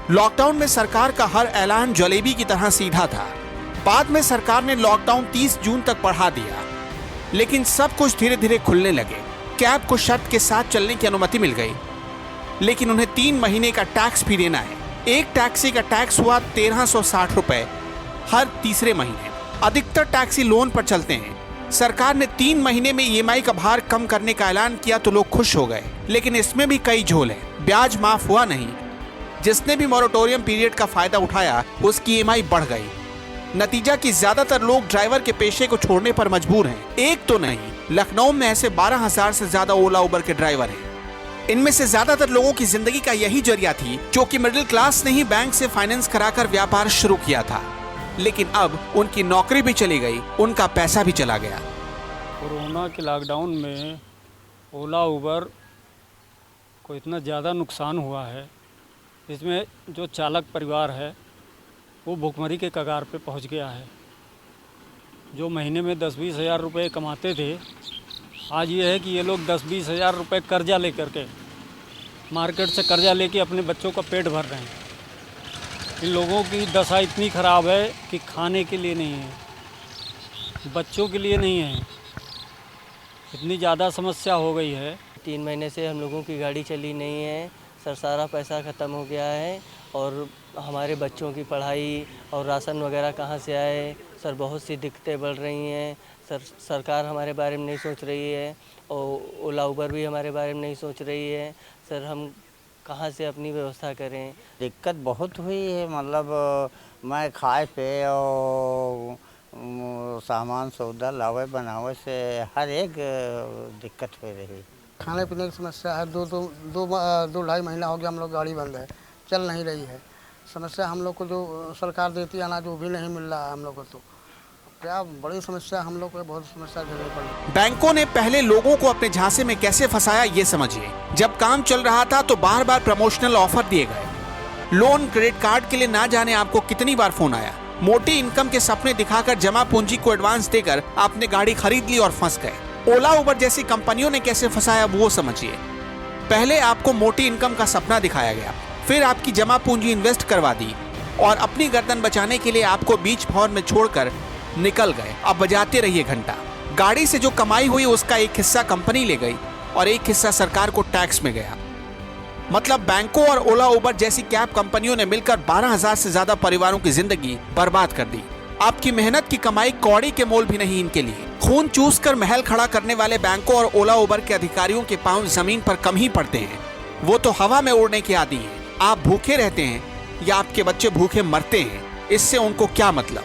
Lockdown में सरकार का हर ऐलान जलेबी की तरह सीधा था। बाद में सरकार ने लॉकडाउन 30 जून तक बढ़ा दिया, लेकिन सब कुछ धीरे धीरे खुलने लगे। कैब को शर्त के साथ चलने की अनुमति मिल गई, लेकिन उन्हें 3 महीने का टैक्स भी देना है। एक टैक्सी का टैक्स हुआ 1360 रुपए हर तीसरे महीने। अधिकतर टैक्सी लोन पर चलते हैं। सरकार ने 3 महीने में ईएमआई का भार कम करने का ऐलान किया तो लोग खुश हो गए, लेकिन इसमें भी कई झोल है। ब्याज माफ हुआ नहीं। जिसने भी मॉरेटोरियम पीरियड का फायदा उठाया उसकी ईएमआई बढ़ गई। नतीजा कि ज्यादातर लोग ड्राइवर के पेशे को छोड़ने पर मजबूर हैं। एक तो नहीं, लखनऊ में ऐसे 12,000 से ज्यादा ओला उबर के ड्राइवर हैं। इनमें से ज्यादातर लोगों की जिंदगी का यही जरिया थी, जो कि मिडिल क्लास ने ही बैंक से फाइनेंस कराकर व्यापार शुरू किया था। लेकिन अब उनकी नौकरी भी चली गई, उनका पैसा भी चला गया। कोरोना के लॉकडाउन में ओला उबर को इतना ज़्यादा नुकसान हुआ है, इसमें जो चालक परिवार है वो भुखमरी के कगार पे पहुंच गया है। जो महीने में 10-20 हज़ार रुपये कमाते थे, आज ये है कि ये लोग 10-20 हज़ार रुपये कर्जा लेकर के, मार्केट से कर्जा लेके अपने बच्चों का पेट भर रहे हैं। इन लोगों की दशा इतनी ख़राब है कि खाने के लिए नहीं है, बच्चों के लिए नहीं है, इतनी ज़्यादा समस्या हो गई है। 3 महीने से हम लोगों की गाड़ी चली नहीं है सर, सारा पैसा ख़त्म हो गया है और हमारे बच्चों की पढ़ाई और राशन वगैरह कहाँ से आए सर, बहुत सी दिक्कतें बढ़ रही हैं सर। सरकार हमारे बारे में नहीं सोच रही है और ओला उबर भी हमारे बारे में नहीं सोच रही है सर। हम कहाँ से अपनी व्यवस्था करें? दिक्कत बहुत हुई है, मतलब मैं खाए पे और सामान सौदा लावे बनावे से हर एक दिक्कत हो रही। खाने पीने की समस्या है। दो ढाई महीना हो गया हम लोग गाड़ी बंद है, चल नहीं रही है। समस्या हम लोग को जो सरकार देती है अनाज वो भी नहीं मिल रहा है हम लोग को, तो क्या बड़ी समस्या हम लोग को, बहुत समस्या झेलनी पड़ी। बैंकों ने पहले लोगों को अपने झांसे में कैसे फंसाया ये समझिए। जब काम चल रहा था तो बार बार प्रमोशनल ऑफर दिए गए। लोन क्रेडिट कार्ड के लिए ना जाने आपको कितनी बार फोन आया। मोटी इनकम के सपने दिखाकर जमा पूंजी को एडवांस देकर आपने गाड़ी खरीद ली और फंस गए। ओला उबर जैसी कंपनियों ने कैसे फंसाया वो समझिए। पहले आपको मोटी इनकम का सपना दिखाया गया, फिर आपकी जमा पूंजी इन्वेस्ट करवा दी और अपनी गर्दन बचाने के लिए आपको बीच भंवर में छोड़कर निकल गए। अब बजाते रहिए घंटा। गाड़ी से जो कमाई हुई उसका एक हिस्सा कंपनी ले गई और एक हिस्सा सरकार को टैक्स में गया। मतलब बैंकों और ओला उबर जैसी कैब कंपनियों ने मिलकर 12,000 से ज्यादा परिवारों की जिंदगी बर्बाद कर दी। आपकी मेहनत की कमाई कौड़ी के मोल भी नहीं इनके लिए। खून चूस कर महल खड़ा करने वाले बैंकों और ओला उबर के अधिकारियों के पांव जमीन पर कम ही पड़ते हैं। वो तो हवा में उड़ने के आदी हैं। आप भूखे रहते हैं या आपके बच्चे भूखे मरते हैं, इससे उनको क्या मतलब।